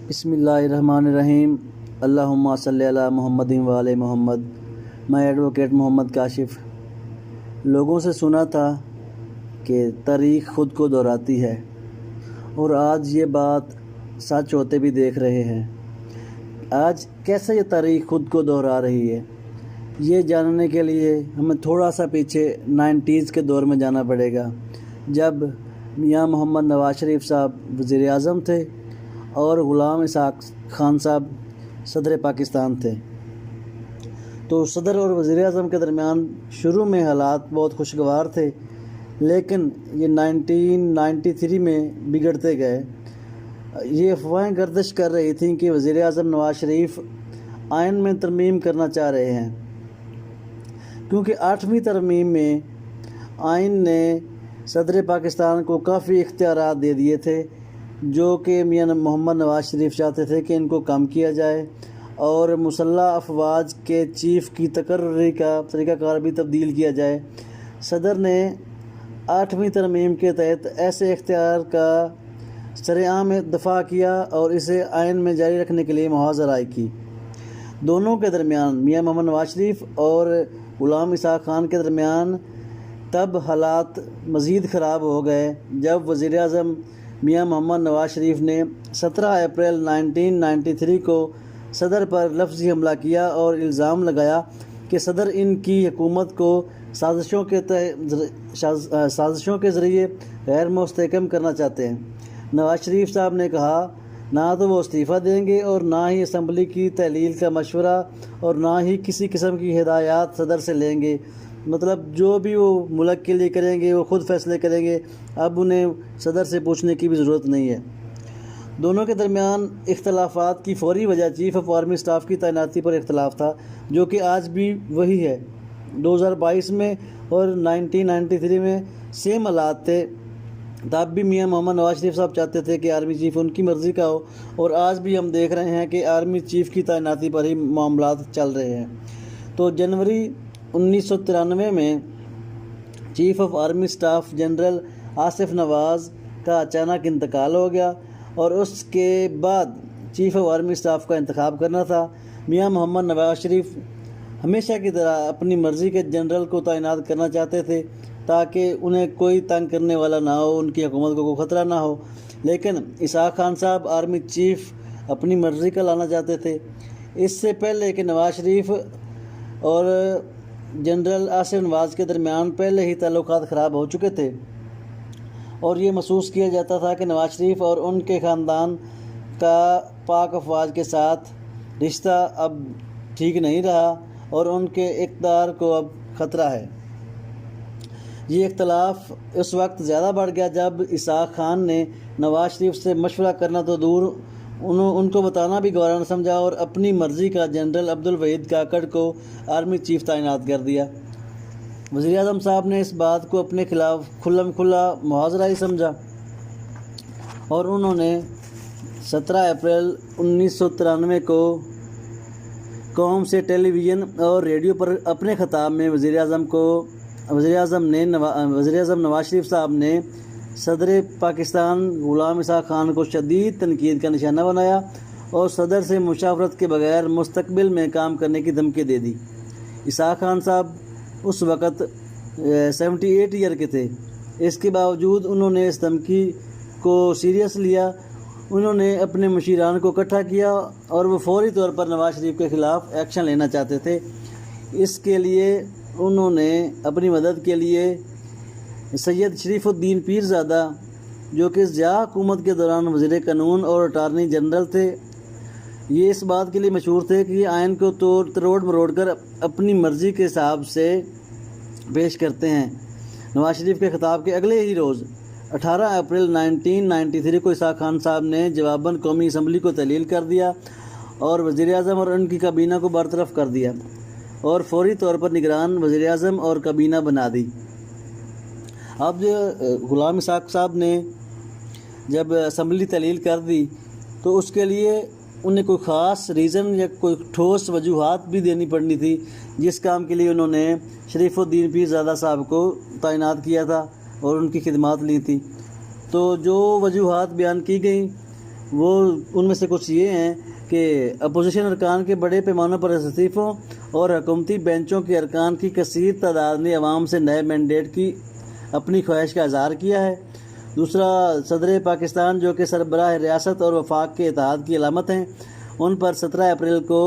بسم اللہ الرحمن الرحیم۔ اللہم صلی علی محمد و آل محمد۔ میں ایڈوکیٹ محمد کاشف۔ لوگوں سے سنا تھا کہ تاریخ خود کو دہراتی ہے، اور آج یہ بات سچ ہوتے بھی دیکھ رہے ہیں۔ آج کیسے یہ تاریخ خود کو دہرا رہی ہے، یہ جاننے کے لیے ہمیں تھوڑا سا پیچھے 90s کے دور میں جانا پڑے گا، جب میاں محمد نواز شریف صاحب وزیر اعظم تھے اور غلام اسحاق خان صاحب صدر پاکستان تھے۔ تو صدر اور وزیر اعظم کے درمیان شروع میں حالات بہت خوشگوار تھے، لیکن یہ 1993 میں بگڑتے گئے۔ یہ افواہیں گردش کر رہی تھیں کہ وزیر اعظم نواز شریف آئین میں ترمیم کرنا چاہ رہے ہیں، کیونکہ 8ویں ترمیم میں آئین نے صدر پاکستان کو کافی اختیارات دے دیے تھے، جو کہ میاں محمد نواز شریف چاہتے تھے کہ ان کو کم کیا جائے، اور مسلح افواج کے چیف کی تقرری کا طریقہ کار بھی تبدیل کیا جائے۔ صدر نے 8ویں ترمیم کے تحت ایسے اختیار کا سرعام دفاع کیا اور اسے آئین میں جاری رکھنے کے لیے محاذ رائے کی۔ دونوں کے درمیان، میاں محمد نواز شریف اور غلام اسحاق خان کے درمیان، تب حالات مزید خراب ہو گئے جب وزیر اعظم میاں محمد نواز شریف نے 17 اپریل 1993 کو صدر پر لفظی حملہ کیا اور الزام لگایا کہ صدر ان کی حکومت کو سازشوں کے ذریعے غیر مستحکم کرنا چاہتے ہیں۔ نواز شریف صاحب نے کہا نہ تو وہ استعفیٰ دیں گے اور نہ ہی اسمبلی کی تحلیل کا مشورہ اور نہ ہی کسی قسم کی ہدایات صدر سے لیں گے، مطلب جو بھی وہ ملک کے لیے کریں گے وہ خود فیصلے کریں گے، اب انہیں صدر سے پوچھنے کی بھی ضرورت نہیں ہے۔ دونوں کے درمیان اختلافات کی فوری وجہ چیف آف آرمی اسٹاف کی تعیناتی پر اختلاف تھا، جو کہ آج بھی وہی ہے۔ 2022 میں اور 1993 میں سیم حالات تھے، تب بھی میاں محمد نواز شریف صاحب چاہتے تھے کہ آرمی چیف ان کی مرضی کا ہو، اور آج بھی ہم دیکھ رہے ہیں کہ آرمی چیف کی تعیناتی پر ہی معاملات چل رہے ہیں۔ تو جنوری 1993 میں chief of army staff general Asif Nawaz کا اچانک انتقال ہو گیا، اور اس کے بعد چیف آف آرمی اسٹاف کا انتخاب کرنا تھا۔ میاں محمد نواز شریف ہمیشہ کی طرح اپنی مرضی کے جنرل کو تعینات کرنا چاہتے تھے تاکہ انہیں کوئی تنگ کرنے والا نہ ہو، ان کی حکومت کو کوئی خطرہ نہ ہو، لیکن اسحاق خان صاحب آرمی چیف اپنی مرضی کا لانا چاہتے تھے۔ اس سے پہلے کہ نواز شریف اور جنرل آصف نواز کے درمیان پہلے ہی تعلقات خراب ہو چکے تھے، اور یہ محسوس کیا جاتا تھا کہ نواز شریف اور ان کے خاندان کا پاک افواج کے ساتھ رشتہ اب ٹھیک نہیں رہا اور ان کے اقتدار کو اب خطرہ ہے۔ یہ اختلاف اس وقت زیادہ بڑھ گیا جب اسحاق خان نے نواز شریف سے مشورہ کرنا تو دور، ان کو بتانا بھی گوارا نہ سمجھا، اور اپنی مرضی کا جنرل عبدالوحید کاکڑ کو آرمی چیف تعینات کر دیا۔ وزیر اعظم صاحب نے اس بات کو اپنے خلاف کھلم کھلا محاذرہ ہی سمجھا، اور انہوں نے 17 اپریل 1993 کو قوم سے ٹیلی ویژن اور ریڈیو پر اپنے خطاب میں وزیر اعظم نواز شریف صاحب نے صدر پاکستان غلام اسحاق خان کو شدید تنقید کا نشانہ بنایا اور صدر سے مشاورت کے بغیر مستقبل میں کام کرنے کی دھمکی دے دی۔ اسحاق خان صاحب اس وقت 78 ایئر کے تھے، اس کے باوجود انہوں نے اس دھمکی کو سیریس لیا۔ انہوں نے اپنے مشیران کو اکٹھا کیا اور وہ فوری طور پر نواز شریف کے خلاف ایکشن لینا چاہتے تھے۔ اس کے لیے انہوں نے اپنی مدد کے لیے سید شریف الدین پیرزادہ، جو کہ ضیاء حکومت کے دوران وزیر قانون اور اٹارنی جنرل تھے، یہ اس بات کے لیے مشہور تھے کہ یہ آئین کو توڑ مروڑ کر اپنی مرضی کے حساب سے پیش کرتے ہیں۔ نواز شریف کے خطاب کے اگلے ہی روز 18 اپریل 1993 کو اسحاق خان صاحب نے جواباً قومی اسمبلی کو تحلیل کر دیا اور وزیر اعظم اور ان کی کابینہ کو برطرف کر دیا اور فوری طور پر نگران وزیر اعظم اور کابینہ بنا دی۔ اب غلام اسحاق صاحب نے جب اسمبلی تحلیل کر دی تو اس کے لیے انہیں کوئی خاص ریزن یا کوئی ٹھوس وجوہات بھی دینی پڑنی تھی، جس کام کے لیے انہوں نے شریف الدین پیرزادہ صاحب کو تعینات کیا تھا اور ان کی خدمات لی تھی۔ تو جو وجوہات بیان کی گئیں وہ ان میں سے کچھ یہ ہیں کہ اپوزیشن ارکان کے بڑے پیمانوں پر استعفوں اور حکومتی بینچوں کے ارکان کی کثیر تعداد نے عوام سے نئے مینڈیٹ کی اپنی خواہش کا اظہار کیا ہے۔ دوسرا، صدر پاکستان جو کہ سربراہ ریاست اور وفاق کے اتحاد کی علامت ہیں، ان پر 17 اپریل کو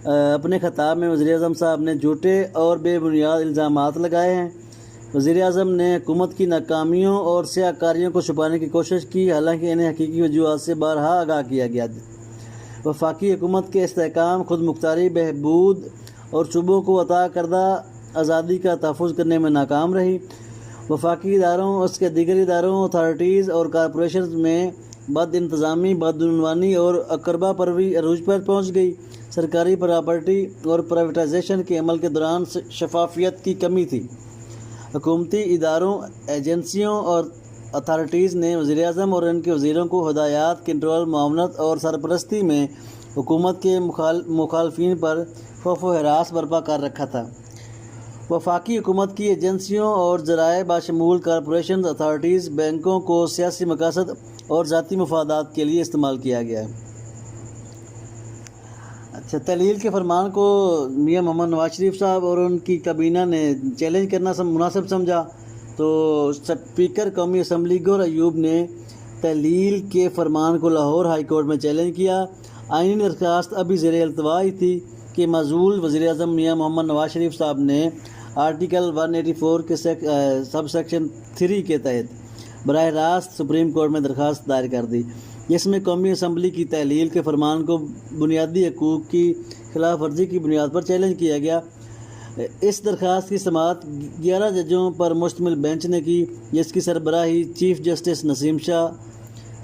اپنے خطاب میں وزیر اعظم صاحب نے جھوٹے اور بے بنیاد الزامات لگائے ہیں۔ وزیر اعظم نے حکومت کی ناکامیوں اور سیاہ کاریوں کو چھپانے کی کوشش کی، حالانکہ انہیں حقیقی وجوہات سے بارہا آگاہ کیا گیا۔ وفاقی حکومت کے استحکام، خود مختاری، بہبود اور صوبوں کو عطا کردہ آزادی کا تحفظ کرنے میں ناکام رہی۔ وفاقی اداروں، اس کے دیگر اداروں، اتھارٹیز اور کارپوریشنز میں بد انتظامی، بدعنوانی اور اقربا پروری عروج پر پہنچ گئی۔ سرکاری پراپرٹی اور پرائیویٹائزیشن کے عمل کے دوران شفافیت کی کمی تھی۔ حکومتی اداروں، ایجنسیوں اور اتھارٹیز نے وزیر اعظم اور ان کے وزیروں کو ہدایات، کنٹرول، معاونت اور سرپرستی میں حکومت کے مخالفین پر خوف و ہراس برپا کر رکھا تھا۔ وفاقی حکومت کی ایجنسیوں اور ذرائع بشمول کارپوریشنز، اتھارٹیز، بینکوں کو سیاسی مقاصد اور ذاتی مفادات کے لیے استعمال کیا گیا ہے۔ تحلیل کے فرمان کو میاں محمد نواز شریف صاحب اور ان کی کابینہ نے چیلنج کرنا مناسب سمجھا، تو اسپیکر قومی اسمبلی گوہر ایوب نے تحلیل کے فرمان کو لاہور ہائی کورٹ میں چیلنج کیا۔ آئینی درخواست ابھی زیر التوا ہی تھی کہ معزول وزیر اعظم میاں محمد نواز شریف صاحب نے آرٹیکل 184 کے سب سیکشن 3 کے تحت براہ راست سپریم کورٹ میں درخواست دائر کر دی، جس میں قومی اسمبلی کی تحلیل کے فرمان کو بنیادی حقوق کی خلاف ورزی کی بنیاد پر چیلنج کیا گیا۔ اس درخواست کی سماعت 11 ججوں پر مشتمل بینچ نے کی، جس کی سربراہی چیف جسٹس نسیم شاہ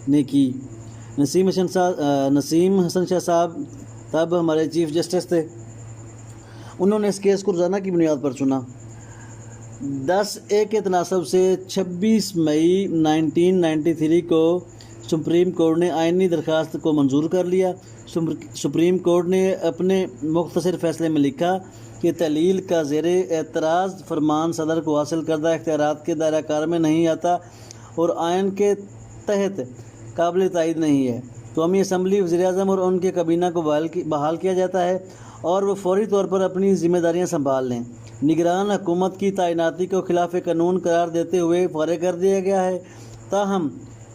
نے کی۔ نسیم حسن شاہ صاحب تب ہمارے چیف جسٹس تھے۔ انہوں نے اس کیس کو روزانہ کی بنیاد پر سنا۔ 10-1 کے تناسب سے 26 مئی 1993 کو سپریم کورٹ نے آئینی درخواست کو منظور کر لیا۔ سپریم کورٹ نے اپنے مختصر فیصلے میں لکھا کہ تحلیل کا زیر اعتراض فرمان صدر کو حاصل کردہ اختیارات کے دائرہ کار میں نہیں آتا اور آئین کے تحت قابل تائید نہیں ہے۔ قومی اسمبلی، وزیر اعظم اور ان کے کابینہ کو بحال کیا جاتا ہے اور وہ فوری طور پر اپنی ذمہ داریاں سنبھال لیں۔ نگران حکومت کی تعیناتی کو خلاف قانون قرار دیتے ہوئے فارغ کر دیا گیا ہے۔ تاہم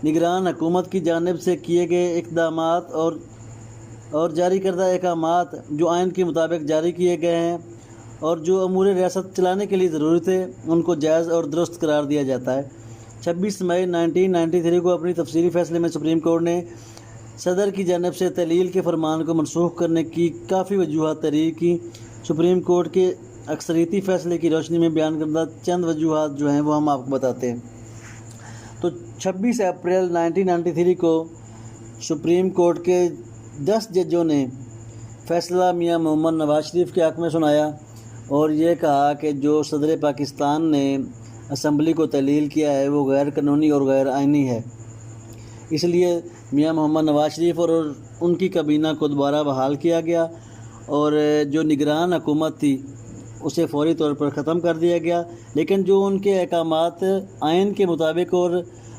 نگران حکومت کی جانب سے کیے گئے اقدامات اور جاری کردہ احکامات جو آئین کے مطابق جاری کیے گئے ہیں اور جو امور ریاست چلانے کے لیے ضروری تھے، ان کو جائز اور درست قرار دیا جاتا ہے۔ 26 مئی 1993 کو اپنی تفصیلی فیصلے میں سپریم کورٹ نے صدر کی جانب سے تحلیل کے فرمان کو منسوخ کرنے کی کافی وجوہات تحریر کی۔ سپریم کورٹ کے اکثریتی فیصلے کی روشنی میں بیان کردہ چند وجوہات جو ہیں وہ ہم آپ کو بتاتے ہیں۔ تو 26 اپریل 1993 کو سپریم کورٹ کے 10 ججوں نے فیصلہ میاں محمد نواز شریف کے حق میں سنایا اور یہ کہا کہ جو صدر پاکستان نے اسمبلی کو تحلیل کیا ہے وہ غیر قانونی اور غیر آئینی ہے۔ اس لیے میاں محمد نواز شریف اور ان کی کابینہ کو دوبارہ بحال کیا گیا اور جو نگران حکومت تھی اسے فوری طور پر ختم کر دیا گیا، لیکن جو ان کے احکامات آئین کے مطابق اور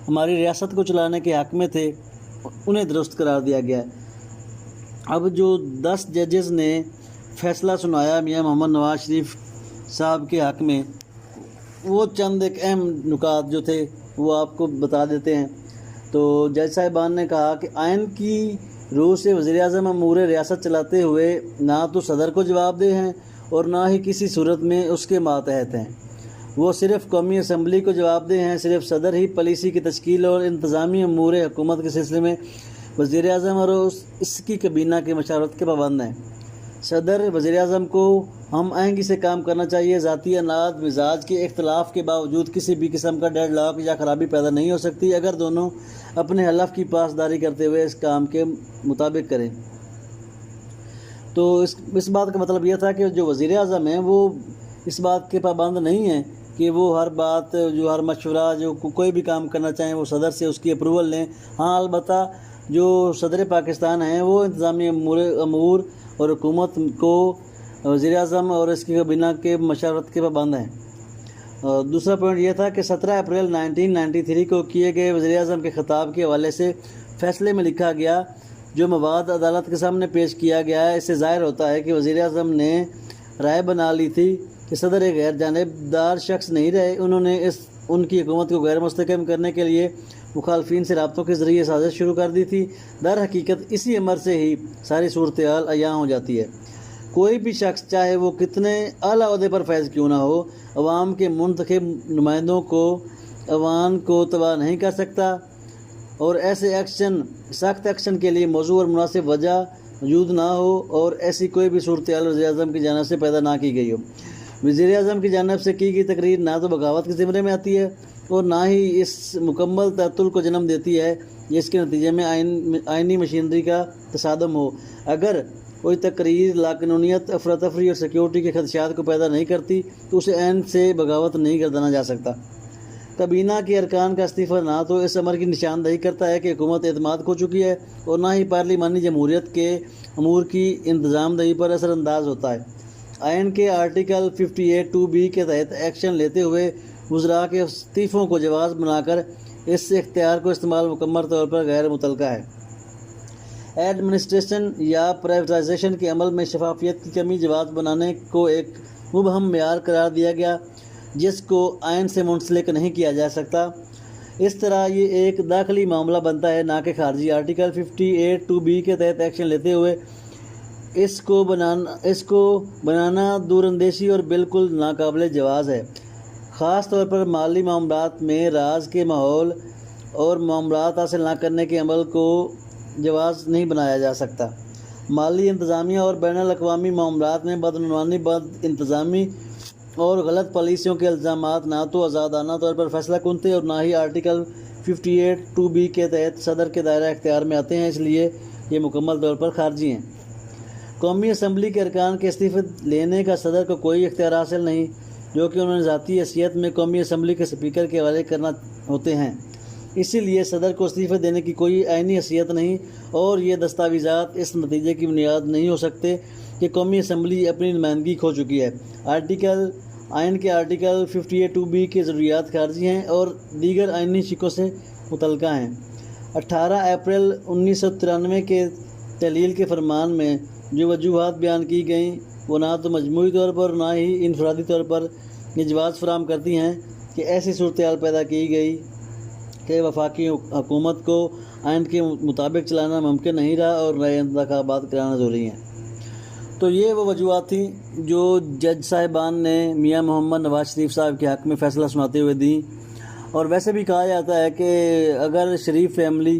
ہماری ریاست کو چلانے کے حق میں تھے انہیں درست قرار دیا گیا۔ اب جو 10 ججز نے فیصلہ سنایا میاں محمد نواز شریف صاحب کے حق میں، وہ چند ایک اہم نکات جو تھے وہ آپ کو بتا دیتے ہیں۔ تو جج صاحبان نے کہا کہ آئین کی روح سے وزیر اعظم امور ریاست چلاتے ہوئے نہ تو صدر کو جواب دہ ہیں اور نہ ہی کسی صورت میں اس کے ماتحت ہیں۔ وہ صرف قومی اسمبلی کو جواب دہ ہیں۔ صرف صدر ہی پالیسی کی تشکیل اور انتظامی امور حکومت کے سلسلے میں وزیر اعظم اور اس کی کابینہ کے مشاورت کے پابند ہیں۔ صدر وزیر اعظم کو ہم آہنگی سے کام کرنا چاہیے۔ ذاتی اناج مزاج کے اختلاف کے باوجود کسی بھی قسم کا ڈیڈ لاک یا خرابی پیدا نہیں ہو سکتی اگر دونوں اپنے حلف کی پاسداری کرتے ہوئے اس کام کے مطابق کریں۔ تو اس بات کا مطلب یہ تھا کہ جو وزیر اعظم ہیں وہ اس بات کے پابند نہیں ہیں کہ وہ ہر بات جو ہر مشورہ جو کوئی بھی کام کرنا چاہیں وہ صدر سے اس کی اپروول لیں۔ ہاں البتہ جو صدر پاکستان ہیں وہ انتظامی امور اور حکومت کو وزیر اعظم اور اس کی کابینہ کے مشاورت کے پابند ہیں۔ دوسرا پوائنٹ یہ تھا کہ 17 اپریل 1993 کو کیے گئے وزیر اعظم کے خطاب کے حوالے سے فیصلے میں لکھا گیا جو مواد عدالت کے سامنے پیش کیا گیا ہے، اس سے ظاہر ہوتا ہے کہ وزیر اعظم نے رائے بنا لی تھی کہ صدر ایک غیر جانبدار شخص نہیں رہے۔ انہوں نے ان کی حکومت کو غیر مستحکم کرنے کے لیے مخالفین سے رابطوں کے ذریعے سازش شروع کر دی تھی۔ در حقیقت اسی عمر سے ہی ساری صورتحال عیاں ہو جاتی ہے۔ کوئی بھی شخص چاہے وہ کتنے اعلیٰ عہدے پر فائز کیوں نہ ہو، عوام کے منتخب نمائندوں کو عوام کو تباہ نہیں کر سکتا، اور ایسے سخت ایکشن کے لیے موضوع اور مناسب وجہ موجود نہ ہو اور ایسی کوئی بھی صورتحال وزیر اعظم کی جانب سے پیدا نہ کی گئی ہو۔ وزیر اعظم کی جانب سے کی گئی تقریر نہ تو بغاوت کے زمرے میں آتی ہے اور نہ ہی اس مکمل تعطل کو جنم دیتی ہے جس کے نتیجے میں آئینی مشینری کا تصادم ہو۔ اگر کوئی تقریر لاقانونیت، افراتفری اور سیکیورٹی کے خدشات کو پیدا نہیں کرتی تو اسے عین سے بغاوت نہیں گردانا جا سکتا۔ کابینہ کے ارکان کا استعفیٰ نہ تو اس امر کی نشاندہی کرتا ہے کہ حکومت اعتماد کھو چکی ہے اور نہ ہی پارلیمانی جمہوریت کے امور کی انتظام دہی پر اثر انداز ہوتا ہے۔ آئین کے آرٹیکل 58(2)(b) کے تحت ایکشن لیتے ہوئے وزراء کے استعفوں کو جواز بنا کر اس اختیار کو استعمال مکمل طور پر غیر متعلقہ ہے۔ ایڈمنسٹریشن یا پرائیویٹائزیشن کے عمل میں شفافیت کی کمی جواز بنانے کو ایک مبہم معیار قرار دیا گیا جس کو آئین سے منسلک نہیں کیا جا سکتا۔ اس طرح یہ ایک داخلی معاملہ بنتا ہے نہ کہ خارجی۔ آرٹیکل 58(2)(b) کے تحت ایکشن لیتے ہوئے اس کو بنانا دور اندیشی اور بالکل ناقابل جواز ہے۔ خاص طور پر مالی معاملات میں راز کے ماحول اور معاملات حاصل نہ کرنے کے عمل کو جواز نہیں بنایا جا سکتا۔ مالی انتظامیہ اور بین الاقوامی معاملات میں بدعنوانی، بد انتظامی اور غلط پالیسیوں کے الزامات نہ تو آزادانہ طور پر فیصلہ کن تھے اور نہ ہی آرٹیکل 58(2)(b) کے تحت صدر کے دائرہ اختیار میں آتے ہیں، اس لیے یہ مکمل طور پر خارجی ہیں۔ قومی اسمبلی کے ارکان کے استعفے لینے کا صدر کو کوئی اختیار حاصل نہیں، جو کہ انہوں نے ذاتی حیثیت میں قومی اسمبلی کے اسپیکر کے حوالے کرنا ہوتے ہیں۔ اسی لیے صدر کو استعفے دینے کی کوئی آئینی حیثیت نہیں اور یہ دستاویزات اس نتیجے کی بنیاد نہیں ہو سکتے کہ قومی اسمبلی اپنی نمائندگی کھو چکی ہے۔ آئین کے آرٹیکل 58(2)(b) کے ضروریات خارجی ہیں اور دیگر آئینی شقوں سے متعلقہ ہیں۔ 18 اپریل 1993 کے تحلیل کے فرمان میں جو وجوہات بیان کی گئیں وہ نہ تو مجموعی طور پر نہ ہی انفرادی طور پر یہ جواز فراہم کرتی ہیں کہ ایسی صورتحال پیدا کی گئی کہ وفاقی حکومت کو آئین کے مطابق چلانا ممکن نہیں رہا اور نئے انتخابات کرانا ضروری ہیں۔ تو یہ وہ وجوہات تھیں جو جج صاحبان نے میاں محمد نواز شریف صاحب کے حق میں فیصلہ سناتے ہوئے دیں۔ اور ویسے بھی کہا جاتا ہے کہ اگر شریف فیملی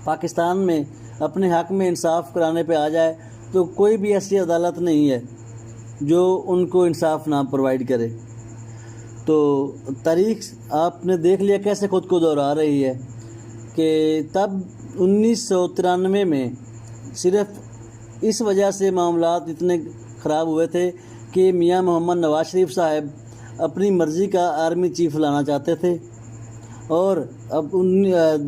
پاکستان میں اپنے حق میں انصاف کرانے پہ آ جائے تو کوئی بھی ایسی عدالت نہیں ہے جو ان کو انصاف نہ پرووائڈ کرے۔ تو تاریخ آپ نے دیکھ لیا کیسے خود کو دہرا رہی ہے کہ تب 1993 میں صرف اس وجہ سے معاملات اتنے خراب ہوئے تھے کہ میاں محمد نواز شریف صاحب اپنی مرضی کا آرمی چیف لانا چاہتے تھے، اور اب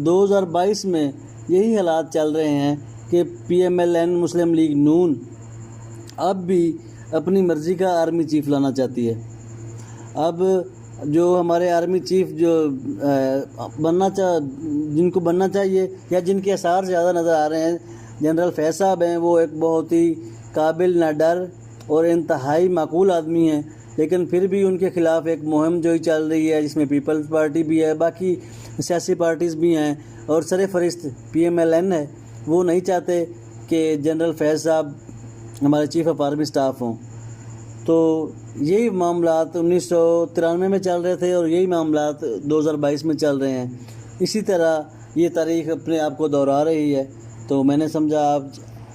2022 میں یہی حالات چل رہے ہیں کہ PMLN مسلم لیگ نون اب بھی اپنی مرضی کا آرمی چیف لانا چاہتی ہے۔ اب جو ہمارے آرمی چیف جو جن کو بننا چاہیے یا جن کے آثار زیادہ نظر آ رہے ہیں، جنرل فیض صاحب ہیں، وہ ایک بہت ہی قابل نہ ڈر اور انتہائی معقول آدمی ہیں، لیکن پھر بھی ان کے خلاف ایک مہم جو ہی چل رہی ہے جس میں پیپلز پارٹی بھی ہے، باقی سیاسی پارٹیز بھی ہیں اور سر فہرست PMLN ہے۔ وہ نہیں چاہتے کہ جنرل فیض صاحب ہمارے چیف آف آرمی سٹاف ہوں۔ تو یہی معاملات 1993 میں چل رہے تھے اور یہی معاملات 2022 میں چل رہے ہیں۔ اسی طرح یہ تاریخ اپنے آپ کو دہرا رہی ہے۔ تو میں نے سمجھا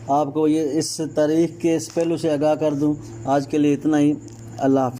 آپ کو یہ اس تاریخ کے اس پہلو سے آگاہ کر دوں۔ آج کے لیے اتنا ہی۔ اللہ حافظ۔